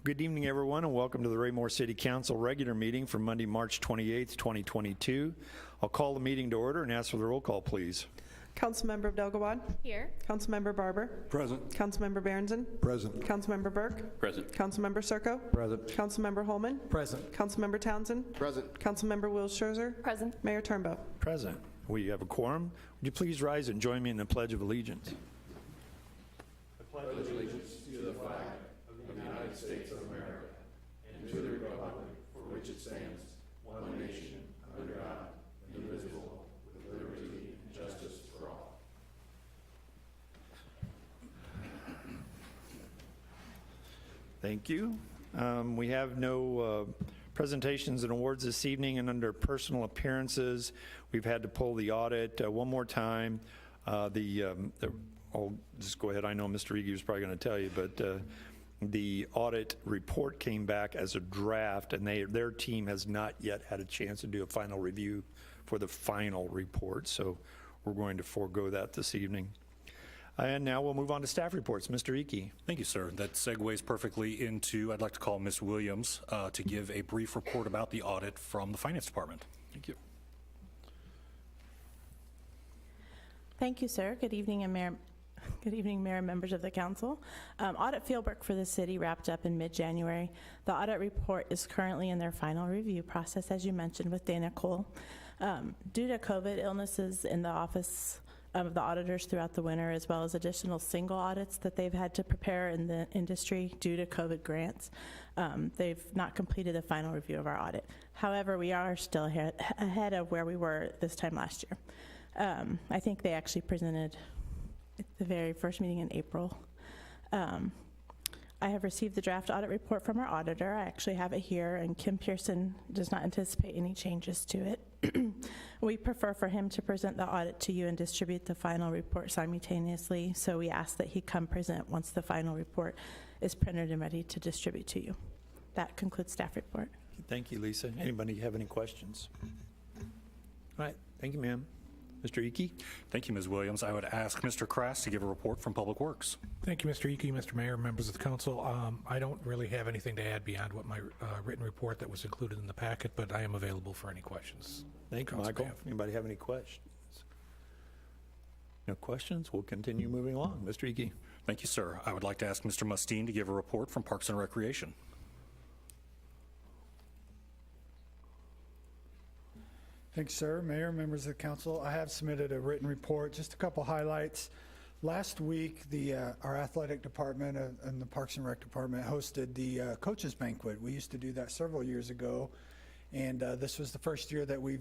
Good evening, everyone, and welcome to the Raymore City Council regular meeting for Monday, March 28th, 2022. I'll call the meeting to order and ask for the roll call, please. Councilmember Abdelgawad. Here. Councilmember Barber. Present. Councilmember Berenson. Present. Councilmember Burke. Present. Councilmember Serko. Present. Councilmember Holman. Present. Councilmember Townsend. Present. Councilmember Wills Scherzer. Present. Mayor Turnbow. Present. We have a quorum. Would you please rise and join me in the Pledge of Allegiance? I pledge allegiance to the flag of the United States of America and to the republic for which it stands, one nation, under God, indivisible, with liberty and justice for all. Thank you. We have no presentations and awards this evening, and under personal appearances, we've had to pull the audit one more time. I'll just go ahead. I know Mr. Ege was probably going to tell you, but the audit report came back as a draft, and their team has not yet had a chance to do a final review for the final report, so we're going to forego that this evening. And now we'll move on to staff reports. Mr. Ege. Thank you, sir. That segues perfectly into, I'd like to call Ms. Williams to give a brief report about the audit from the Finance Department. Thank you. Thank you, sir. Good evening, Mayor and members of the council. Audit fieldwork for the city wrapped up in mid-January. The audit report is currently in their final review process, as you mentioned, with Dana Cole. Due to COVID illnesses in the office of the auditors throughout the winter, as well as additional single audits that they've had to prepare in the industry due to COVID grants, they've not completed a final review of our audit. However, we are still ahead of where we were this time last year. I think they actually presented at the very first meeting in April. I have received the draft audit report from our auditor. I actually have it here, and Kim Pearson does not anticipate any changes to it. We prefer for him to present the audit to you and distribute the final report simultaneously, so we ask that he come present once the final report is printed and ready to distribute to you. That concludes staff report. Thank you, Lisa. Anybody have any questions? All right. Thank you, ma'am. Mr. Ege? Thank you, Ms. Williams. I would ask Mr. Krass to give a report from Public Works. Thank you, Mr. Ege, Mr. Mayor, members of the council. I don't really have anything to add beyond what my written report that was included in the packet, but I am available for any questions. Thank you, Michael. Anybody have any questions? No questions? We'll continue moving along. Mr. Ege? Thank you, sir. I would like to ask Mr. Mustine to give a report from Parks and Recreation. Thanks, sir. Mayor, members of the council, I have submitted a written report. Just a couple highlights. Last week, our athletic department and the Parks and Rec department hosted the coaches banquet. We used to do that several years ago, and this was the first year that we've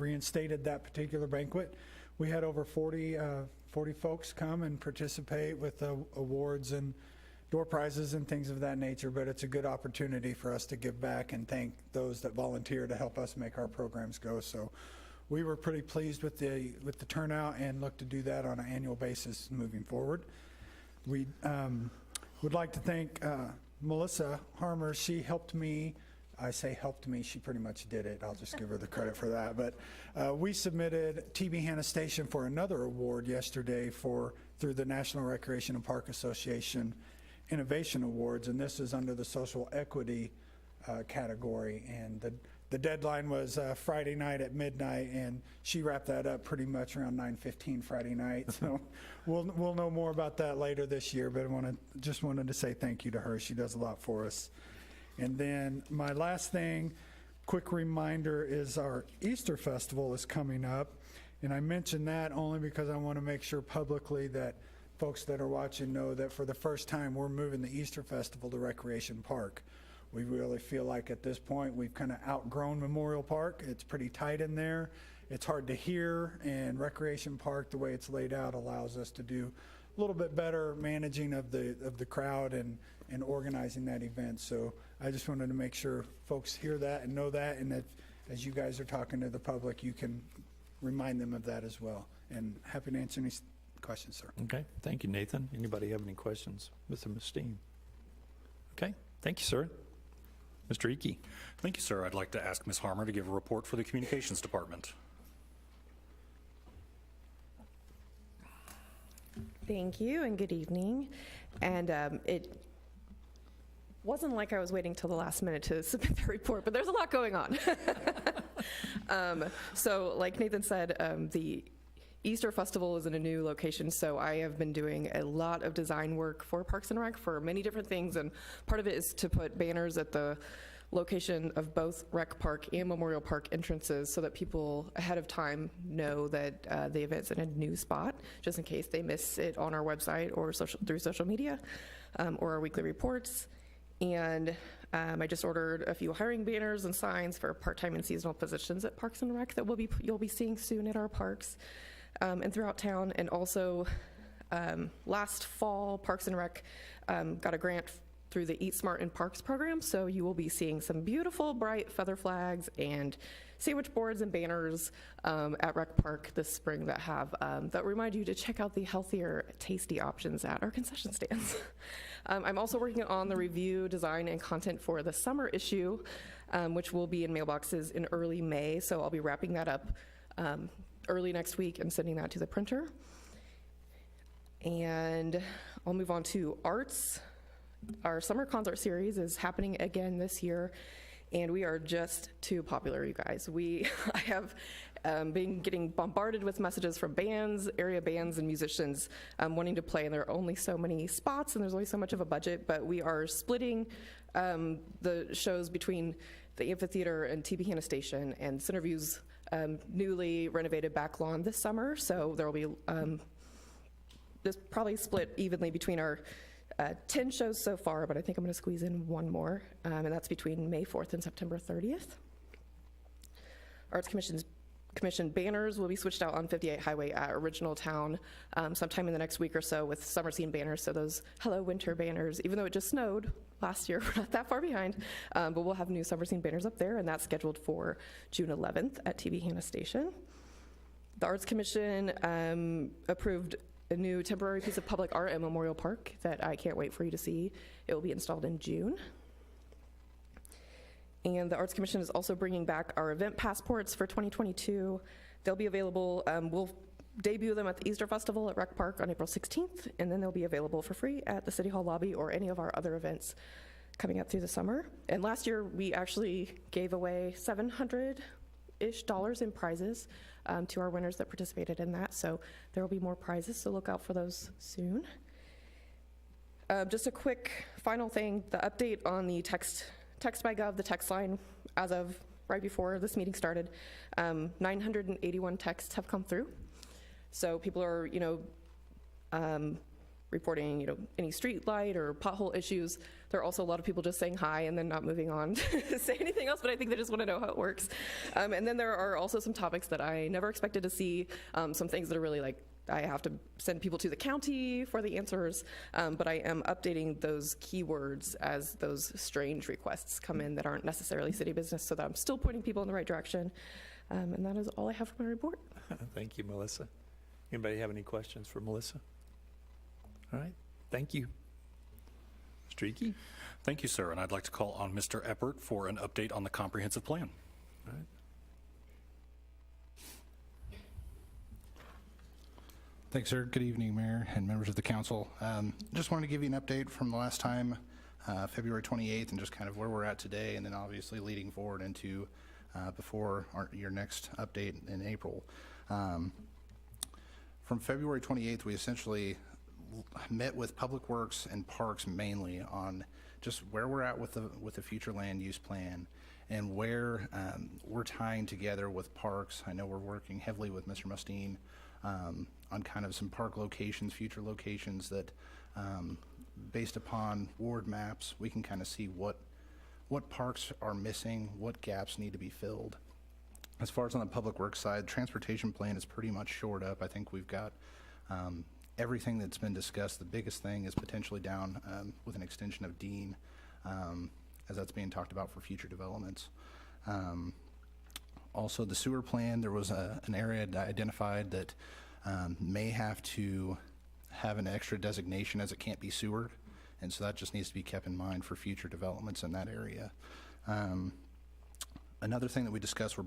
reinstated that particular banquet. We had over 40 folks come and participate with awards and door prizes and things of that nature, but it's a good opportunity for us to give back and thank those that volunteer to help us make our programs go. So we were pretty pleased with the turnout and look to do that on an annual basis moving forward. We would like to thank Melissa Harmer. She helped me. I say helped me, she pretty much did it. I'll just give her the credit for that. But we submitted TB Hanna Station for another award yesterday through the National Recreation and Park Association Innovation Awards, and this is under the social equity category, and the deadline was Friday night at midnight, and she wrapped that up pretty much around 9:15 Friday night. So we'll know more about that later this year, but I just wanted to say thank you to her. She does a lot for us. And then my last thing, quick reminder, is our Easter Festival is coming up, and I mention that only because I want to make sure publicly that folks that are watching know that for the first time we're moving the Easter Festival to Recreation Park. We really feel like at this point we've kind of outgrown Memorial Park. It's pretty tight in there. It's hard to hear, and Recreation Park, the way it's laid out, allows us to do a little bit better managing of the crowd and organizing that event. So I just wanted to make sure folks hear that and know that, and that as you guys are talking to the public, you can remind them of that as well. And happy to answer any questions, sir. Okay. Thank you, Nathan. Anybody have any questions? Mr. Mustine? Okay. Thank you, sir. Mr. Ege? Thank you, sir. I'd like to ask Ms. Harmer to give a report for the Communications Department. Thank you and good evening. And wasn't like I was waiting till the last minute to submit the report, but there's a lot going on. So like Nathan said, the Easter Festival is in a new location, so I have been doing a lot of design work for Parks and Rec for many different things, and part of it is to put banners at the location of both Rec Park and Memorial Park entrances so that people ahead of time know that the event's in a new spot, just in case they miss it on our website or through social media or our weekly reports. And I just ordered a few hiring banners and signs for part-time and seasonal positions at Parks and Rec that you'll be seeing soon at our parks and throughout town. And also last fall, Parks and Rec got a grant through the Eat Smart in Parks program, so you will be seeing some beautiful bright feather flags and sandwich boards and banners at Rec Park this spring that remind you to check out the healthier, tasty options at our concession stands. I'm also working on the review, design, and content for the summer issue, which will be in mailboxes in early May, so I'll be wrapping that up early next week and sending that to the printer. And I'll move on to arts. Our summer concert series is happening again this year, and we are just too popular, you guys. I have been getting bombarded with messages from bands, area bands, and musicians wanting to play, and there are only so many spots, and there's only so much of a budget, but we are splitting the shows between the amphitheater and TB Hanna Station and Centerview's newly renovated back lawn this summer, so there will be this probably split evenly between our 10 shows so far, but I think I'm going to squeeze in one more, and that's between May 4th and September 30th. Arts Commission banners will be switched out on 58 Highway at Original Town sometime in the next week or so with summer scene banners, so those Hello Winter banners, even though it just snowed last year, we're not that far behind, but we'll have new summer scene banners up there, and that's scheduled for June 11th at TB Hanna Station. The Arts Commission approved a new temporary piece of public art at Memorial Park that I can't wait for you to see. It will be installed in June. And the Arts Commission is also bringing back our event passports for 2022. They'll be available, we'll debut them at the Easter Festival at Rec Park on April 16th, and then they'll be available for free at the City Hall lobby or any of our other events coming up through the summer. And last year, we actually gave away $700-ish in prizes to our winners that participated in that, so there will be more prizes, so look out for those soon. Just a quick final thing, the update on the text by Gov, the text line, as of right before this meeting started, 981 texts have come through. So people are, reporting, any street light or pothole issues. There are also a lot of people just saying hi and then not moving on to say anything else, but I think they just want to know how it works. And then there are also some topics that I never expected to see, some things that are really like, I have to send people to the county for the answers, but I am updating those keywords as those strange requests come in that aren't necessarily city business, so that I'm still pointing people in the right direction. And that is all I have for my report. Thank you, Melissa. Anybody have any questions for Melissa? All right, thank you. Mr. Icky? Thank you, sir, and I'd like to call on Mr. Eppert for an update on the comprehensive plan. All right. Thanks, sir. Good evening, Mayor and members of the council. Just wanted to give you an update from the last time, February 28th, and just kind of where we're at today, and then obviously leading forward into before your next update in April. From February 28th, we essentially met with Public Works and Parks mainly on just where we're at with the future land use plan and where we're tying together with Parks. I know we're working heavily with Mr. Mustine on kind of some park locations, future locations that based upon ward maps, we can kind of see what parks are missing, what gaps need to be filled. As far as on the Public Works side, transportation plan is pretty much shored up. I think we've got everything that's been discussed. The biggest thing is potentially down with an extension of Dean, as that's being talked about for future developments. Also, the sewer plan, there was an area identified that may have to have an extra designation as it can't be sewered, and so that just needs to be kept in mind for future developments in that area. Another thing that we discussed were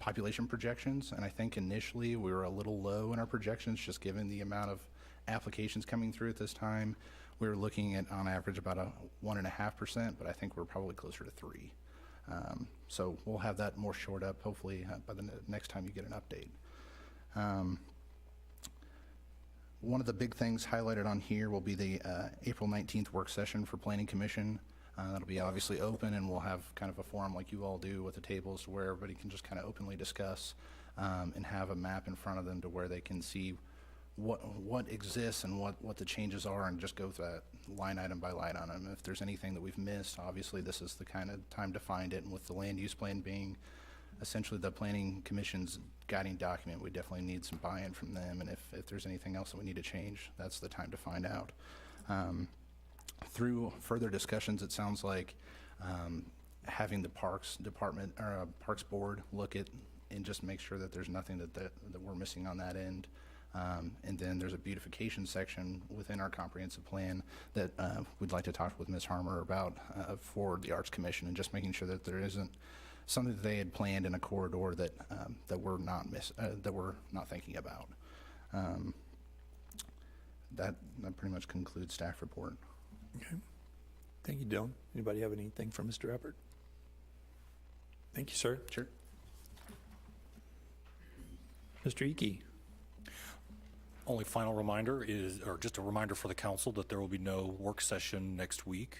population projections, and I think initially we were a little low in our projections just given the amount of applications coming through at this time. we were looking at on average about a 1.5%, but I think we're probably closer to 3. So we'll have that more shored up hopefully by the next time you get an update. One of the big things highlighted on here will be the April 19th work session for Planning Commission. That'll be obviously open, and we'll have kind of a forum like you all do with the tables where everybody can just kind of openly discuss and have a map in front of them to where they can see what exists and what the changes are, and just go through that line item by line item. If there's anything that we've missed, obviously this is the kind of time to find it, and with the land use plan being essentially the Planning Commission's guiding document, we definitely need some buy-in from them, and if there's anything else that we need to change, that's the time to find out. Through further discussions, it sounds like having the Parks Department or Parks Board look at and just make sure that there's nothing that we're missing on that end. And then there's a beautification section within our comprehensive plan that we'd like to talk with Ms. Harmer about for the Arts Commission, and just making sure that there isn't something that they had planned in a corridor that that we're not thinking about. That pretty much concludes staff report. Okay. Thank you, Dylan. Anybody have anything from Mr. Eppert? Thank you, sir. Sure. Mr. Ike. Only final reminder is, or just a reminder for the council, that there will be no work session next week,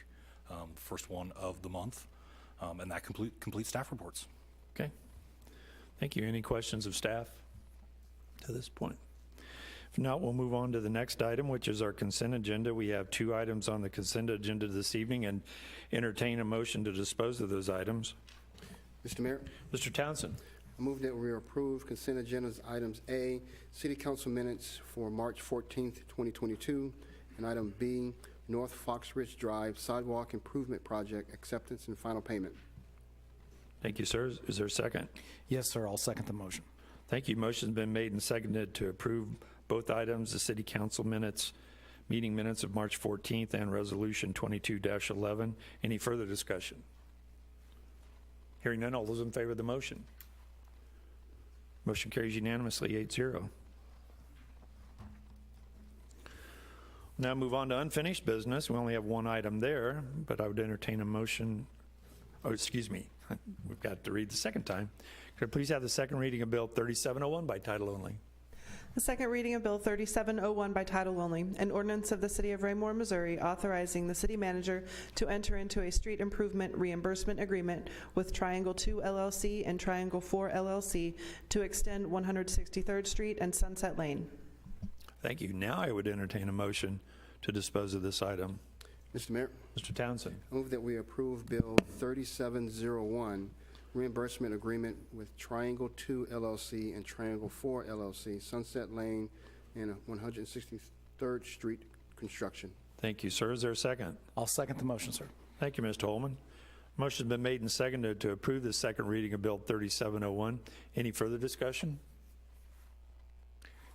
first one of the month, and that completes staff reports. Okay. Thank you. Any questions of staff to this point? If not, we'll move on to the next item, which is our consent agenda. We have 2 items on the consent agenda this evening, and entertain a motion to dispose of those items. Mr. Mayor, Mr. Townsend. I move that we approve consent agendas items A, City Council minutes for March 14th, 2022, and item B, North Fox Ridge Drive Sidewalk Improvement Project acceptance and final payment. Thank you, sir. Is there a second? Yes, sir. I'll second the motion. Thank you. Motion's been made and seconded to approve both items, the City Council minutes, meeting minutes of March 14th and Resolution 22-11. Any further discussion? Hearing none, all those in favor of the motion? Motion carries unanimously, 8-0. Now move on to unfinished business. We only have 1 item there, but I would entertain a motion. Oh, excuse me. We've got to read the second time. Could I please have the second reading of Bill 3701 by title only? The second reading of Bill 3701 by title only, an ordinance of the City of Raymore, Missouri, authorizing the city manager to enter into a street improvement reimbursement agreement with Triangle 2 LLC and Triangle 4 LLC to extend 163rd Street and Sunset Lane. Thank you. Now I would entertain a motion to dispose of this item. Mr. Mayor, Mr. Townsend. I move that we approve Bill 3701, reimbursement agreement with Triangle 2 LLC and Triangle 4 LLC, Sunset Lane and 163rd Street construction. Thank you, sir. Is there a second? I'll second the motion, sir. Thank you, Mr. Holman. Motion's been made and seconded to approve the second reading of Bill 3701. Any further discussion?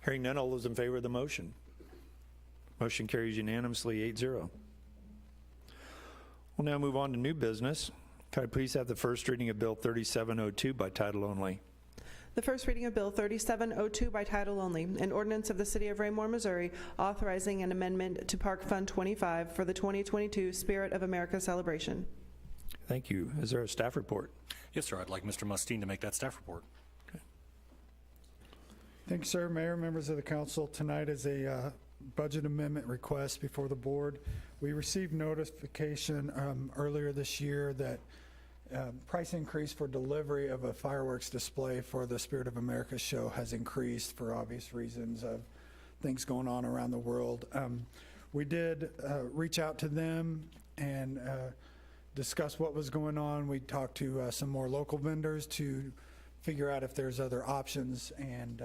Hearing none, all those in favor of the motion? Motion carries unanimously, 8-0. We'll now move on to new business. Could I please have the first reading of Bill 3702 by title only? The first reading of Bill 3702 by title only, an ordinance of the City of Raymore, Missouri, authorizing an amendment to Park Fund 25 for the 2022 Spirit of America celebration. Thank you. Is there a staff report? Yes, sir. I'd like Mr. Mustine to make that staff report. Thank you, sir. Mayor, members of the council, tonight is a budget amendment request before the board. We received notification earlier this year that price increase for delivery of a fireworks display for the Spirit of America show has increased for obvious reasons of things going on around the world. We did reach out to them and discuss what was going on. We talked to some more local vendors to figure out if there's other options, and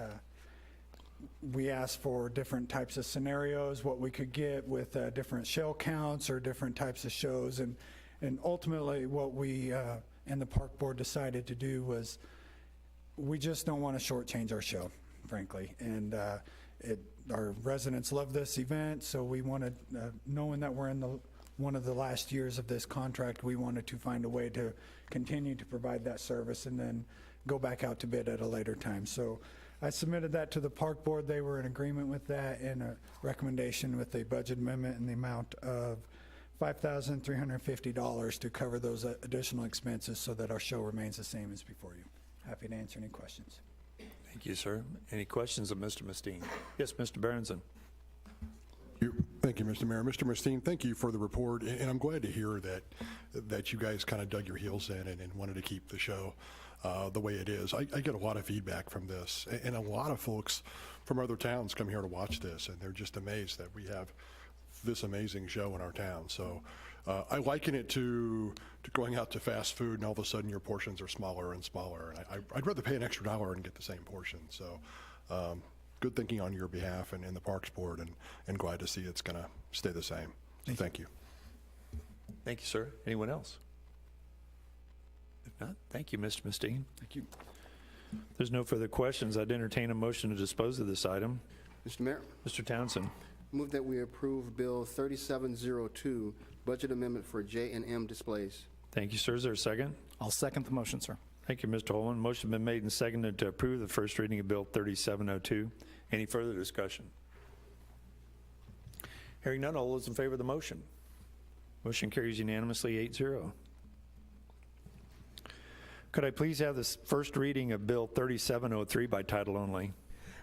we asked for different types of scenarios, what we could get with different shell counts or different types of shows. And ultimately what we and the park board decided to do was we just don't want to shortchange our show, frankly. And our residents love this event, so we wanted, knowing that we're in one of the last years of this contract, we wanted to find a way to continue to provide that service and then go back out to bid at a later time. So I submitted that to the Park Board. They were in agreement with that, and a recommendation with a budget amendment in the amount of $5,350 to cover those additional expenses so that our show remains the same as before you. Happy to answer any questions. Thank you, sir. Any questions of Mr. Mustine? Yes, Mr. Berenson. Thank you, Mr. Mayor. Mr. Mustine, thank you for the report, and I'm glad to hear that you guys kind of dug your heels in and wanted to keep the show the way it is. I get a lot of feedback from this, and a lot of folks from other towns come here to watch this, and they're just amazed that we have this amazing show in our town. So I liken it to going out to fast food, and all of a sudden your portions are smaller and smaller. And I'd rather pay an extra $1 and get the same portion. So good thinking on your behalf and the Parks Board, and glad to see it's going to stay the same. So thank you. Thank you, sir. Anyone else? If not, thank you, Mr. Mustine. Thank you. If there's no further questions, I'd entertain a motion to dispose of this item. Mr. Mayor, Mr. Townsend. move that we approve Bill 3702, budget amendment for J&M displays. Thank you, sir. Is there a second? I'll second the motion, sir. Thank you, Mr. Holman. Motion been made and seconded to approve the first reading of Bill 3702. Any further discussion? Hearing none, all those in favor of the motion? Motion carries unanimously 8-0. Could I please have this first reading of Bill 3703 by title only?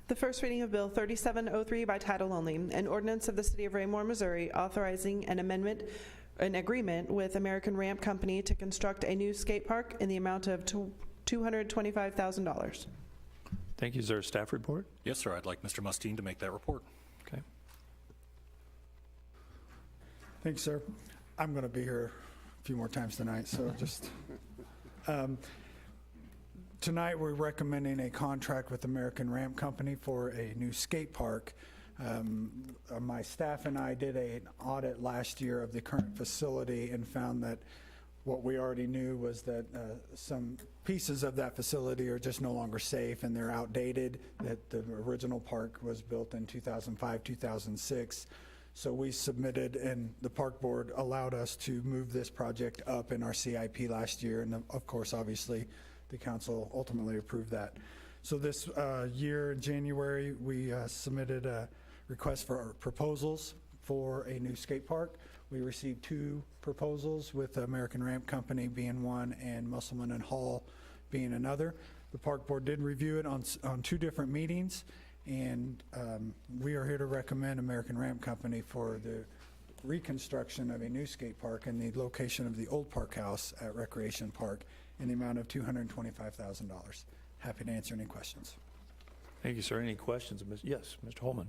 The first reading of Bill 3703 by title only, an ordinance of the City of Raymore, Missouri, authorizing an agreement with American Ramp Company to construct a new skate park in the amount of $225,000. Thank you. Is there a staff report? Yes, sir. I'd like Mr. Mustine to make that report. Okay. Thanks, sir. I'm going to be here a few more times tonight, so just... Tonight, we're recommending a contract with American Ramp Company for a new skate park. My staff and I did an audit last year of the current facility and found that what we already knew was that some pieces of that facility are just no longer safe and they're outdated, that the original park was built in 2005, 2006. So we submitted, and the Park Board allowed us to move this project up in our CIP last year, and of course, obviously, the council ultimately approved that. So this year in January, we submitted a request for proposals for a new skate park. We received 2 proposals, with American Ramp Company being one and Musselman and Hall being another. The Park Board did review it on 2 different meetings, and we are here to recommend American Ramp Company for the reconstruction of a new skate park in the location of the old park house at Recreation Park in the amount of $225,000. Happy to answer any questions. Thank you, sir. Any questions? Yes, Mr. Holman.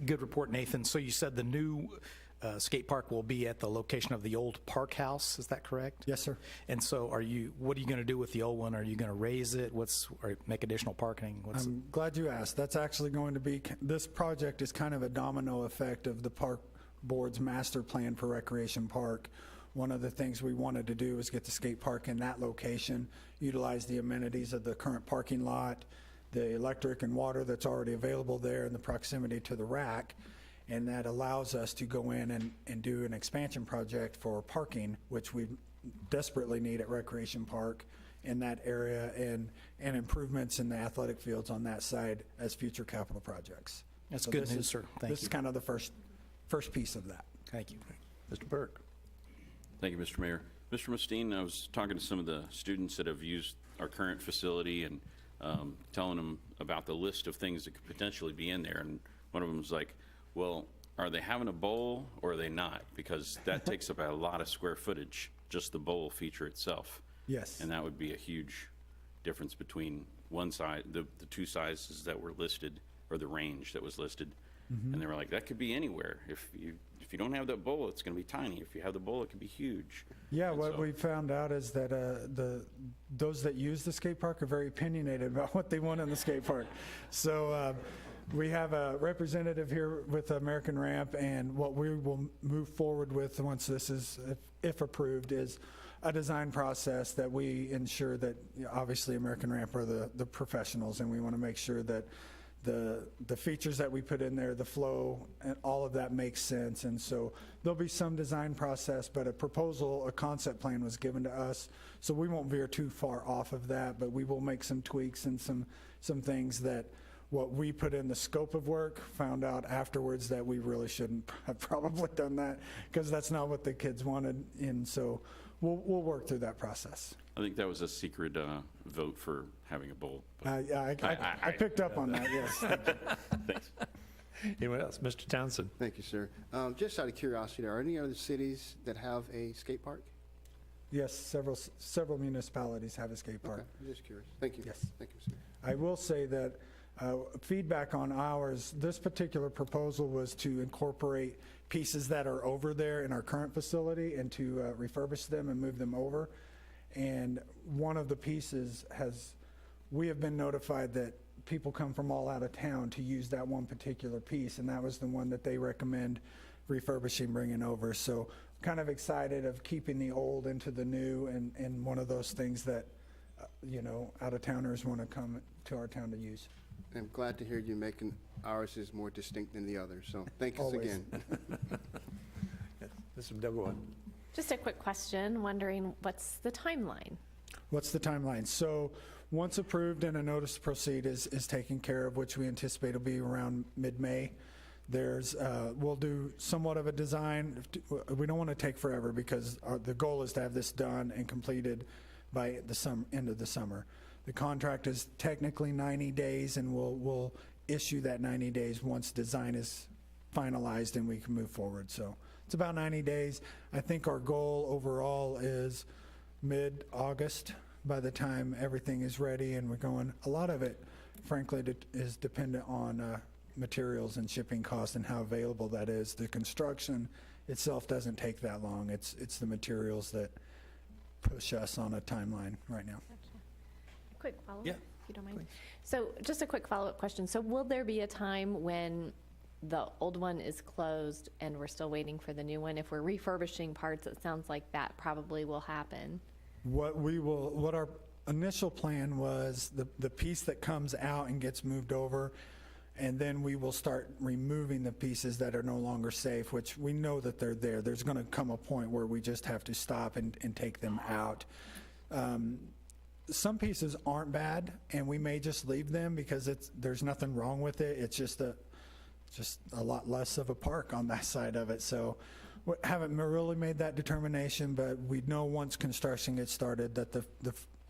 Good report, Nathan. So you said the new skate park will be at the location of the old park house, is that correct? Yes, sir. And so what are you going to do with the old one? Are you going to raise it? Or make additional parking? I'm glad you asked. That's actually going to be, this project is kind of a domino effect of the Park Board's master plan for Recreation Park. One of the things we wanted to do was get the skate park in that location, utilize the amenities of the current parking lot, the electric and water that's already available there, and the proximity to the rack. And that allows us to go in and do an expansion project for parking, which we desperately need at Recreation Park in that area, and improvements in the athletic fields on that side as future capital projects. That's So good this news, is- sir. Thank This you. is kind of the first piece of that. Thank you. Mr. Burke. Thank you, Mr. Mayor. Mr. Mustine, I was talking to some of the students that have used our current facility and telling them about the list of things that could potentially be in there. And one of them was like, well, are they having a bowl or are they not? Because that takes up a lot of square footage, just the bowl feature itself. Yes. And that would be a huge difference between one side, the 2 sizes that were listed, or the range that was listed. And they were like, that could be anywhere. If you don't have that bowl, it's going to be tiny. If you have the bowl, it could be huge. Yeah, And what so- we found out is that those that use the skate park are very opinionated about what they want in the skate park. So we have a representative here with American Ramp, and what we will move forward with once this is, if approved, is a design process that we ensure that, obviously, American Ramp are the professionals, and we want to make sure that the features that we put in there, the flow, and all of that makes sense. And so there'll be some design process, but a proposal, a concept plan was given to us. So we won't veer too far off of that, but we will make some tweaks and some things that what we put in the scope of work, found out afterwards that we really shouldn't have probably done that, because that's not what the kids wanted. And so we'll work through that process. I think that was a secret vote for having a bowl. but I picked up on that, yes. Thanks. Anyone else? Mr. Townsend? Thank you, sir. Just out of curiosity, are any other cities that have a skate park? Yes, several municipalities have a skate park. Okay, I'm just curious. Thank you. Yes. Thank you, sir. I will say that feedback on ours, this particular proposal was to incorporate pieces that are over there in our current facility and to refurbish them and move them over. And one of the pieces we have been notified that people come from all out of town to use that one particular piece, and that was the one that they recommend refurbishing, bringing over. So kind of excited of keeping the old into the new, and one of those things that, out-of-towners want to come to our town to use. I'm glad to hear you making ours is more distinct than the others, so thank you Always. again. Mr. Dogowan? Just a quick question, wondering what's the timeline? What's the timeline? So once approved and a notice to proceed is taken care of, which we anticipate will be around mid-May. We'll do somewhat of a design. We don't want to take forever because the goal is to have this done and completed by the end of the summer. The contract is technically 90 days, and we'll issue that 90 days once design is finalized and we can move forward. So it's about 90 days. I think our goal overall is mid-August by the time everything is ready and we're going. A lot of it, frankly, is dependent on materials and shipping costs and how available that is. The construction itself doesn't take that long. It's the materials that push us on a timeline right now. Quick follow-up, Yeah, if you don't mind. So just a quick follow-up question. So will there be a time when the old one is closed and we're still waiting for the new one? If we're refurbishing parts, it sounds like that probably will happen. What our initial plan was, the piece that comes out and gets moved over, and then we will start removing the pieces that are no longer safe, which we know that they're there. There's going to come a point where we just have to stop and take them out. Some pieces aren't bad, and we may just leave them because there's nothing wrong with it. It's just a lot less of a park on that side of it. So we haven't really made that determination, but we know once construction gets started that the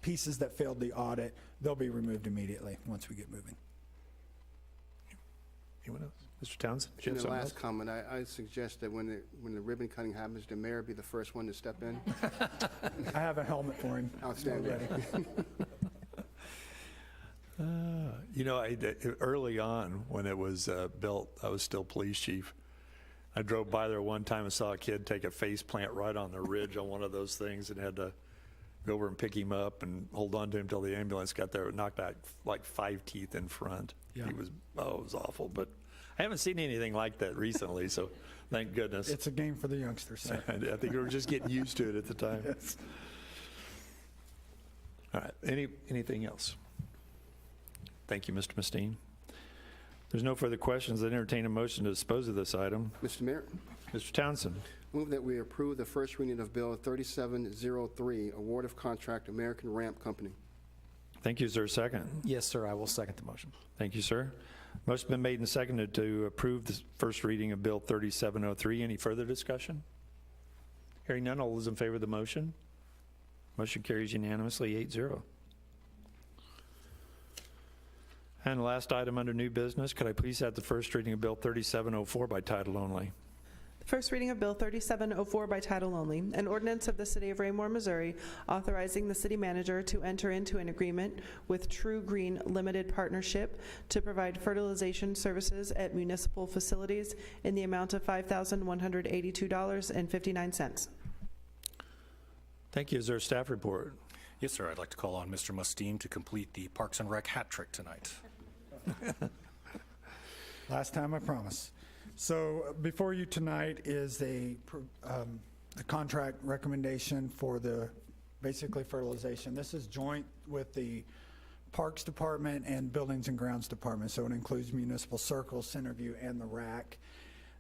pieces that failed the audit, they'll be removed immediately once we get moving. Anyone else? Mr. Townsend? In the last comment, I suggest that when the ribbon cutting happens, the mayor be the first one to step in. I have a helmet for him. Outstanding. Early on when it was built, I was still police chief. I drove by there one time and saw a kid take a face plant right on the ridge on one of those things and had to go over and pick him up and hold on to him until the ambulance got there. It knocked out like 5 teeth in front. Yeah. It was awful. But I haven't seen anything like that recently, so thank goodness. It's a game for the youngsters, sir. I think we were just getting used to it at the time. Yes. All right. Anything else? Thank you, Mr. Mustine. There's no further questions. I entertain a motion to dispose of this item. Mr. Mayor, Mr. Townsend. move that we approve the first reading of Bill 3703, Award of Contract American Ramp Company. Thank you. Is there a second? Yes, sir, I will second the motion. Thank you, sir. Motion been made and seconded to approve the first reading of Bill 3703. Any further discussion? Hearing none, all those in favor of the motion? Motion carries unanimously, 8-0. And the last item under new business, could I please have the first reading of Bill 3704 by title only? First reading of Bill 3704 by title only, an ordinance of the City of Raymore, Missouri, authorizing the city manager to enter into an agreement with True Green Limited Partnership to provide fertilization services at municipal facilities in the amount of $5,182.59. Thank you. Is there a staff report? Yes, sir. I'd like to call on Mr. Mustine to complete the Parks and Rec hat trick tonight. Last time, I promise. So before you tonight is a contract recommendation for basically fertilization. This is joint with the Parks Department and Buildings and Grounds Department, so it includes Municipal Circle, Centerview, and the RAC.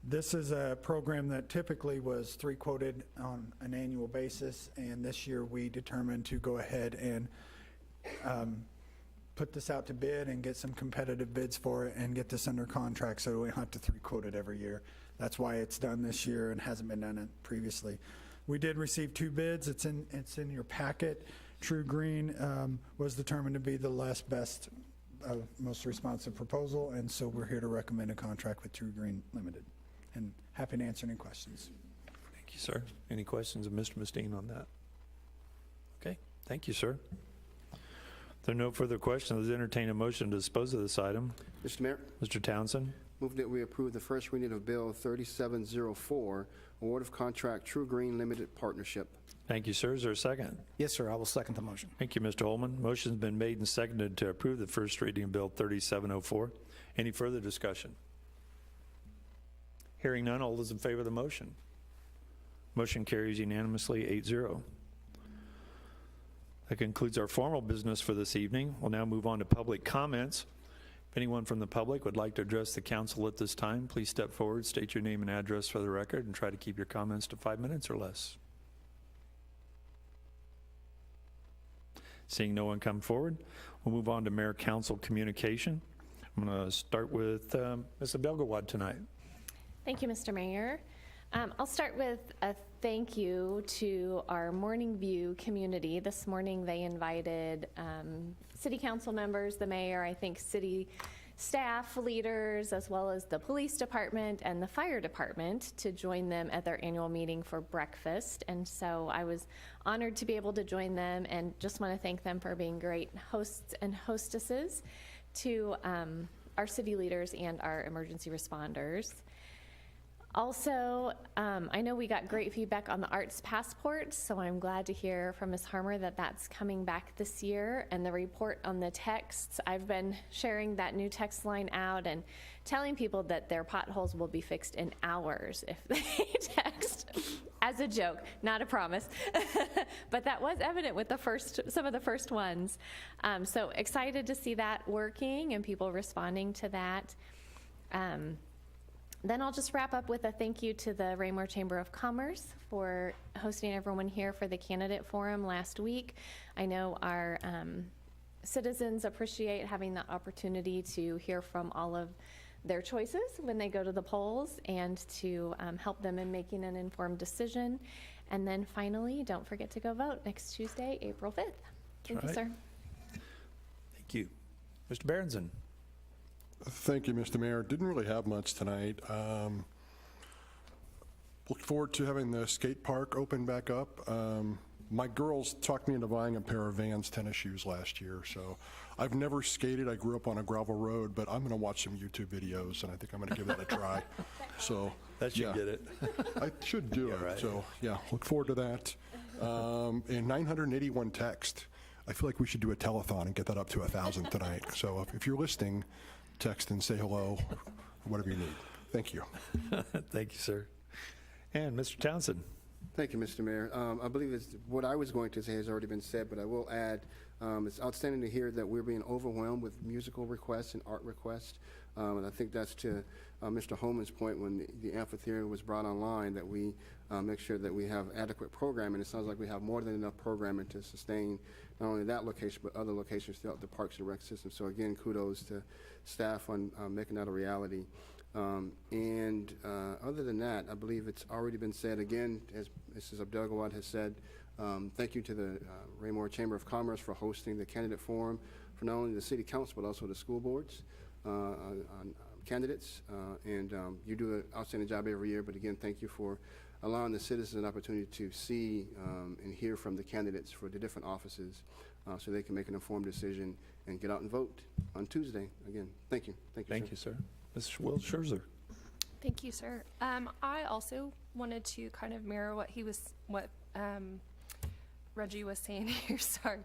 This is a program that typically was 3 quoted on an annual basis, and this year we determined to go ahead and put this out to bid and get some competitive bids for it and get this under contract so we don't have to 3 quote it every year. That's why it's done this year and hasn't been done previously. We did receive 2 bids. It's in your packet. True Green was determined to be the best, most responsive proposal, and so we're here to recommend a contract with True Green Limited. And happy to answer any questions. Thank you, sir. Any questions of Mr. Mustine on that? Okay, thank you, sir. If there are no further questions, let's entertain a motion to dispose of this item. Mr. Mayor, Mr. Townsend? move that we approve the first reading of Bill 3704, award of contract True Green Limited Partnership. Thank you, sir. Is there a second? Yes, sir, I will second the motion. Thank you, Mr. Holman. Motion's been made and seconded to approve the first reading of Bill 3704. Any further discussion? Hearing none, all those in favor of the motion? Motion carries unanimously 8-0. That concludes our formal business for this evening. We'll now move on to public comments. If anyone from the public would like to address the council at this time, please step forward, state your name and address for the record, and try to keep your comments to 5 minutes or less. Seeing no one come forward, we'll move on to mayor-council communication. I'm going to start with Ms. Abdelgawad tonight. Thank you, Mr. Mayor. I'll start with a thank you to our Morning View community. This morning they invited city council members, the mayor, I think city staff leaders, as well as the police department and the fire department to join them at their annual meeting for breakfast. And so I was honored to be able to join them and just want to thank them for being great hosts and hostesses to our city leaders and our emergency responders. Also, I know we got great feedback on the arts passport, so I'm glad to hear from Ms. Harmer that that's coming back this year. And the report on the texts, I've been sharing that new text line out and telling people that their potholes will be fixed in hours if they text, as a joke, not a promise. But that was evident with some of the first ones. So excited to see that working and people responding to that. Then I'll just wrap up with a thank you to the Raymore Chamber of Commerce for hosting everyone here for the candidate forum last week. I know our citizens appreciate having the opportunity to hear from all of their choices when they go to the polls and to help them in making an informed decision. And then finally, don't forget to go vote next Tuesday, April 5th. Thank you, sir. Thank you. Mr. Berenson. Thank you, Mr. Mayor. Didn't really have much tonight. Look forward to having the skate park open back up. My girls talked me into buying a pair of Vans tennis shoes last year, so I've never skated. I grew up on a gravel road, but I'm going to watch some YouTube videos, and I think I'm going to give that a try. So That should get it. I should do it. Right. So yeah, look forward to that. And 981 text. I feel like we should do a telethon and get that up to 1,000 tonight. So if you're listening, text and say hello, or whatever you need. Thank you. Thank you, sir. And Mr. Townsend. Thank you, Mr. Mayor. I believe what I was going to say has already been said, but I will add, it's outstanding to hear that we're being overwhelmed with musical requests and art requests. And I think that's to Mr. Holman's point when the amphitheater was brought online, that we make sure that we have adequate programming. It sounds like we have more than enough programming to sustain not only that location, but other locations throughout the Parks and Rec system. So again, kudos to staff on making that a reality. And other than that, I believe it's already been said again, as Mrs. Abdelgawad has said, thank you to the Raymore Chamber of Commerce for hosting the candidate forum for not only the city council, but also the school boards on candidates. And you do an outstanding job every year, but again, thank you for allowing the citizens an opportunity to see and hear from the candidates for the different offices so they can make an informed decision and get out and vote on Tuesday. Again, thank you. Thank you, sir. Mr. Will Scherzer. Thank you, sir. I also wanted to kind of mirror what Reggie was saying here. Sorry.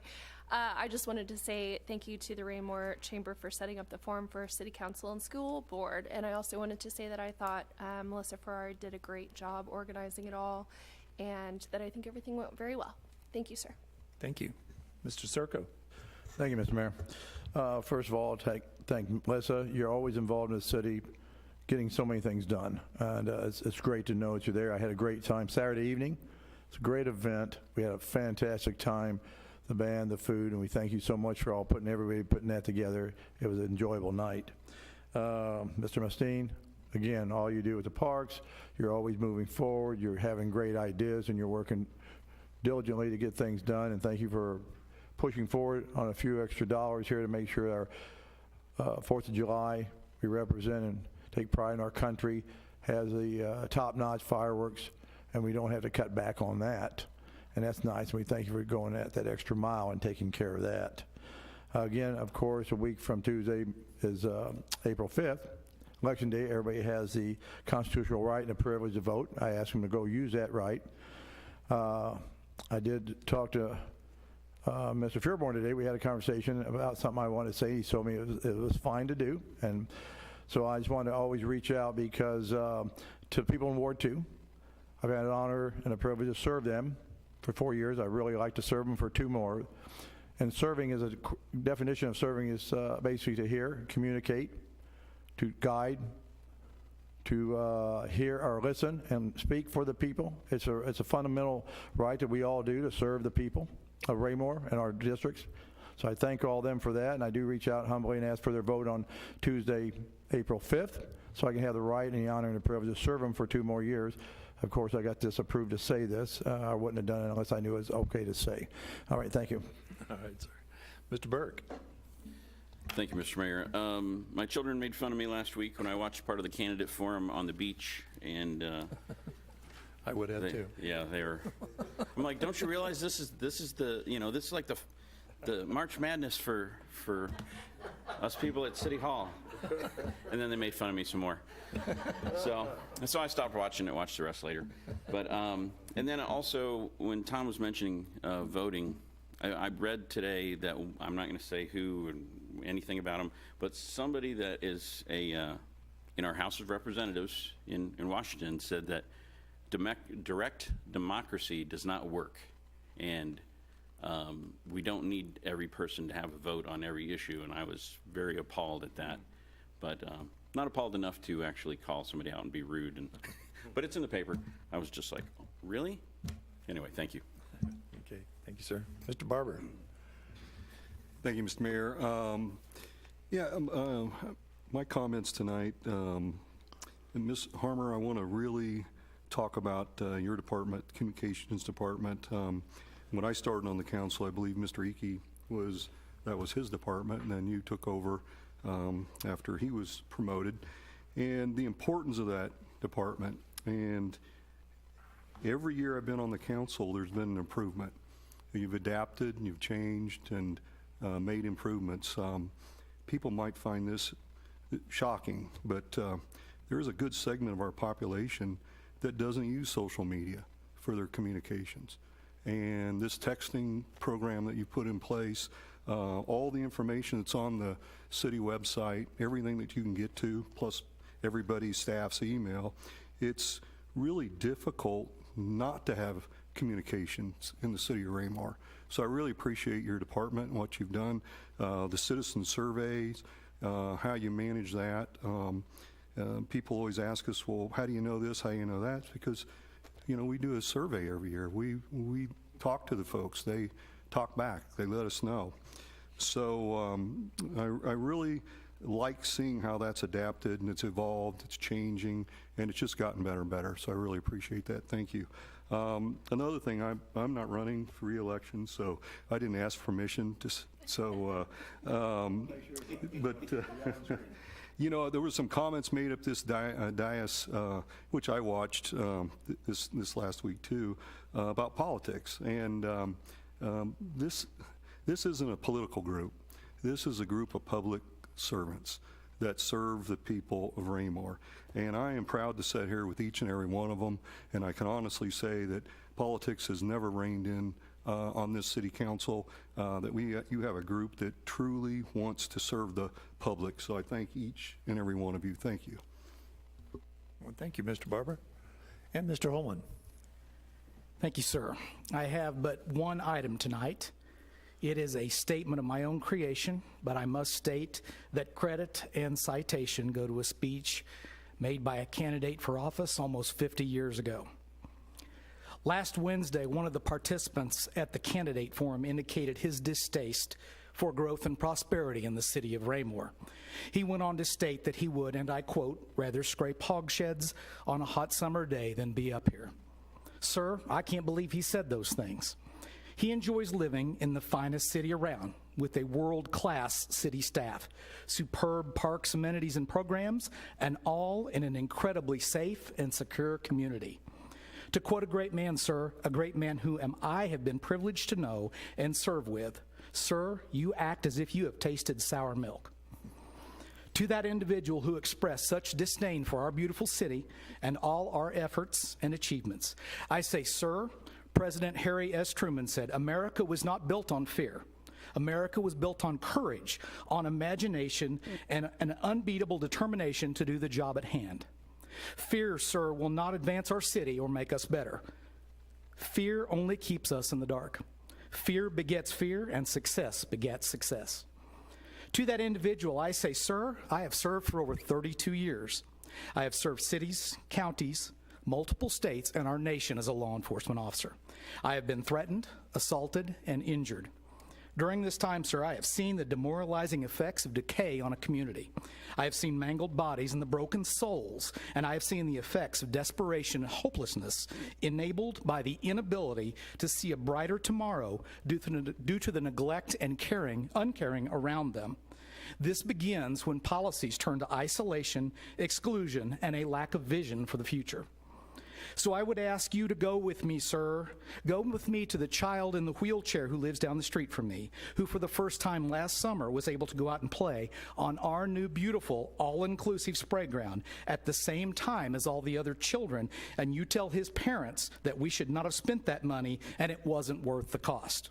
I just wanted to say thank you to the Raymore Chamber for setting up the forum for City Council and School Board. And I also wanted to say that I thought Melissa Farrar did a great job organizing it all and that I think everything went very well. Thank you, sir. Thank you. Mr. Serco. Thank you, Mr. Mayor. First of all, thank Melissa. You're always involved in the city, getting so many things done. And it's great to know that you're there. I had a great time Saturday evening. It's a great event. We had a fantastic time, the band, the food, and we thank you so much for everybody putting that together. It was an enjoyable night. Mr. Mustine, again, all you do with the parks, you're always moving forward. You're having great ideas, and you're working diligently to get things done. And thank you for pushing forward on a few extra dollars here to make sure our 4th of July, we represent and take pride in our country, has the top-notch fireworks, and we don't have to cut back on that. And that's nice, and we thank you for going that extra mile and taking care of that. Again, of course, a week from Tuesday is April 5th, Election Day. Everybody has the constitutional right and the privilege to vote. I asked them to go use that right. I did talk to Mr. Fearborn today. We had a conversation about something I wanted to say. He told me it was fine to do, and so I just wanted to always reach out because to people in Ward 2, I've had an honor and a privilege to serve them for 4 years. I really like to serve them for 2 more. And serving is a definition of serving is basically to hear, communicate, to guide, to hear or listen and speak for the people. It's a fundamental right that we all do to serve the people of Raymore and our districts. So I thank all of them for that, and I do reach out humbly and ask for their vote on Tuesday, April 5th, so I can have the right and the honor and the privilege to serve them for 2 more years. Of course, I got this approved to say this. I wouldn't have done it unless I knew it was okay to say. All right, thank you. All right, sir. Mr. Burke. Thank you, Mr. Mayor. My children made fun of me last week when I watched part of the candidate forum on the beach, and I would have too. Yeah, they were. I'm like, don't you realize this is the this is like the March Madness for us people at City Hall. And then they made fun of me some more. So I stopped watching it, watched the rest later. But and then also when Tom was mentioning voting, I read today that I'm not going to say who and anything about him, but somebody that is in our House of Representatives in Washington said that direct democracy does not work, and we don't need every person to have a vote on every issue, and I was very appalled at that. But not appalled enough to actually call somebody out and be rude. But it's in the paper. I was just like, oh, really? Anyway, thank you. Okay, thank you, sir. Mr. Barber. Thank you, Mr. Mayor. My comments tonight, Ms. Harmer, I want to really talk about your department, Communications Department. When I started on the council, I believe Mr. Icky that was his department, and then you took over after he was promoted, and the importance of that department. And every year I've been on the council, there's been an improvement. You've adapted, and you've changed, and made improvements. People might find this shocking, but there is a good segment of our population that doesn't use social media for their communications. And this texting program that you put in place, all the information that's on the city website, everything that you can get to, plus everybody's staff's email, it's really difficult not to have communications in the city of Raymore. So I really appreciate your department and what you've done, the citizen surveys, how you manage that. People always ask us, well, how do you know this, how do you know that? It's because, we do a survey every year. We talk to the folks. They talk back. They let us know. So I really like seeing how that's adapted and it's evolved, it's changing, and it's just gotten better and better. So I really appreciate that. Thank you. Another thing, I'm not running for re-election, so I didn't ask permission to. There were some comments made up this dais, which I watched this last week too, about politics. And this isn't a political group. This is a group of public servants that serve the people of Raymore. And I am proud to sit here with each and every one of them, and I can honestly say that politics has never reigned in on this city council, that you have a group that truly wants to serve the public. So I thank each and every one of you. Thank you. Well, thank you, Mr. Barber. And Mr. Holman. Thank you, sir. I have but one item tonight. It is a statement of my own creation, but I must state that credit and citation go to a speech made by a candidate for office almost 50 years ago. Last Wednesday, one of the participants at the candidate forum indicated his distaste for growth and prosperity in the city of Raymore. He went on to state that he would, and I quote, rather scrape hogsheds on a hot summer day than be up here. Sir, I can't believe he said those things. He enjoys living in the finest city around with a world-class city staff, superb parks, amenities, and programs, and all in an incredibly safe and secure community. To quote a great man, sir, a great man who I have been privileged to know and serve with, sir, you act as if you have tasted sour milk. To that individual who expressed such disdain for our beautiful city and all our efforts and achievements, I say, sir, President Harry S. Truman said, America was not built on fear. America was built on courage, on imagination, and an unbeatable determination to do the job at hand. Fear, sir, will not advance our city or make us better. Fear only keeps us in the dark. Fear begets fear, and success begets success. To that individual, I say, sir, I have served for over 32 years. I have served cities, counties, multiple states, and our nation as a law enforcement officer. I have been threatened, assaulted, and injured. During this time, sir, I have seen the demoralizing effects of decay on a community. I have seen mangled bodies and the broken souls, and I have seen the effects of desperation and hopelessness enabled by the inability to see a brighter tomorrow due to the neglect and uncaring around them. This begins when policies turn to isolation, exclusion, and a lack of vision for the future. So I would ask you to go with me, sir. Go with me to the child in the wheelchair who lives down the street from me, who for the first time last summer was able to go out and play on our new beautiful all-inclusive spray ground at the same time as all the other children, and you tell his parents that we should not have spent that money and it wasn't worth the cost.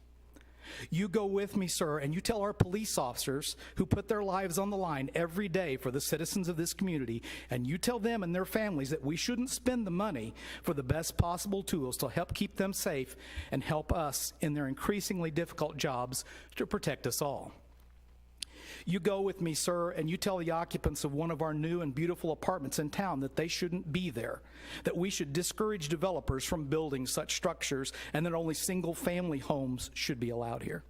You go with me, sir, and you tell our police officers who put their lives on the line every day for the citizens of this community, and you tell them and their families that we shouldn't spend the money for the best possible tools to help keep them safe and help us in their increasingly difficult jobs to protect us all. You go with me, sir, and you tell the occupants of one of our new and beautiful apartments in town that they shouldn't be there, that we should discourage developers from building such structures, and that only single-family homes should be allowed here.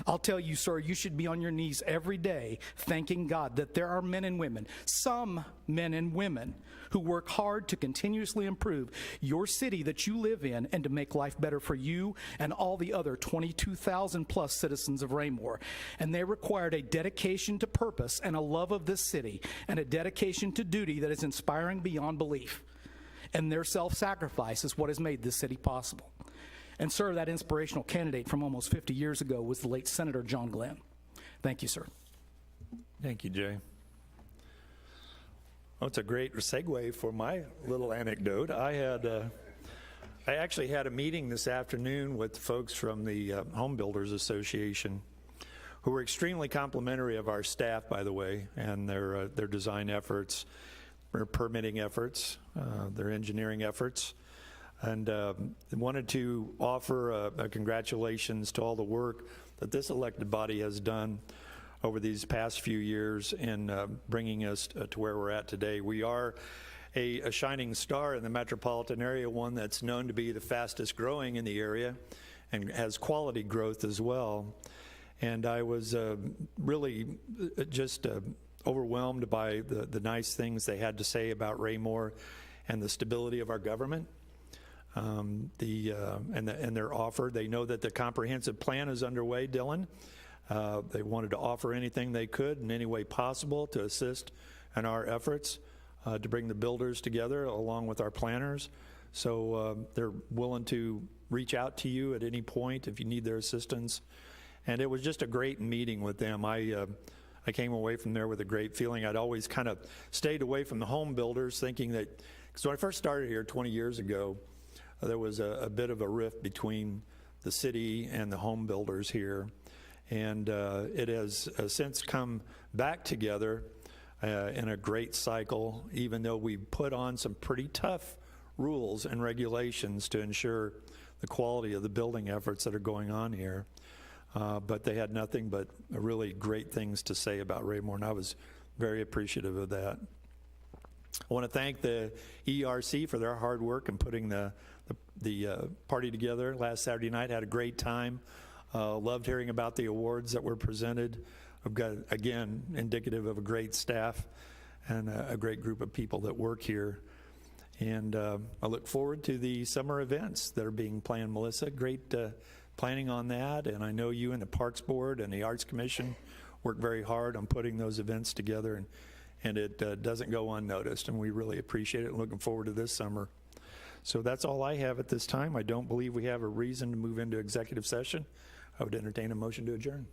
I'll tell you, sir, you should be on your knees every day thanking God that there are men and women, some men and women, who work hard to continuously improve your city that you live in and to make life better for you and all the other 22,000 plus citizens of Raymore. And they required a dedication to purpose and a love of this city and a dedication to duty that is inspiring beyond belief. And their self-sacrifice is what has made this city possible. And, sir, that inspirational candidate from almost 50 years ago was the late Senator John Glenn. Thank you, sir. Thank you, Jay. Well, it's a great segue for my little anecdote. I actually had a meeting this afternoon with folks from the Home Builders Association, who were extremely complimentary of our staff, by the way, and their design efforts, their permitting efforts, their engineering efforts. And wanted to offer a congratulations to all the work that this elected body has done over these past few years in bringing us to where we're at today. We are a shining star in the metropolitan area, one that's known to be the fastest growing in the area and has quality growth as well. And I was really just overwhelmed by the nice things they had to say about Raymore and the stability of our government. And their offer. They know that the comprehensive plan is underway, Dylan. They wanted to offer anything they could in any way possible to assist in our efforts to bring the builders together along with our planners. So they're willing to reach out to you at any point if you need their assistance. And it was just a great meeting with them. I came away from there with a great feeling. I'd always kind of stayed away from the home builders, thinking that, because when I first started here 20 years ago, there was a bit of a rift between the city and the home builders here. And it has since come back together in a great cycle, even though we put on some pretty tough rules and regulations to ensure the quality of the building efforts that are going on here. but they had nothing but really great things to say about Raymore, and I was very appreciative of that. I want to thank the ERC for their hard work in putting the party together last Saturday night. Had a great time. Loved hearing about the awards that were presented. I've got, again, indicative of a great staff and a great group of people that work here. And I look forward to the summer events that are being planned. Melissa, great planning on that. And I know you and the Parks Board and the Arts Commission work very hard on putting those events together. And it doesn't go unnoticed. And we really appreciate it. Looking forward to this summer. So that's all I have at this time. I don't believe we have a reason to move into executive session. I would entertain a motion to adjourn.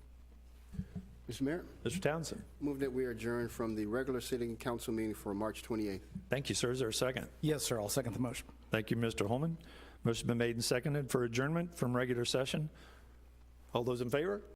Mr. Mayor, Mr. Townsend. move that we adjourn from the regular city council meeting for March 28th. Thank you, sir. Is there a second? Yes, sir, I'll second the motion. Thank you, Mr. Holman. Motion's been made and seconded for adjournment from regular session. All those in favor?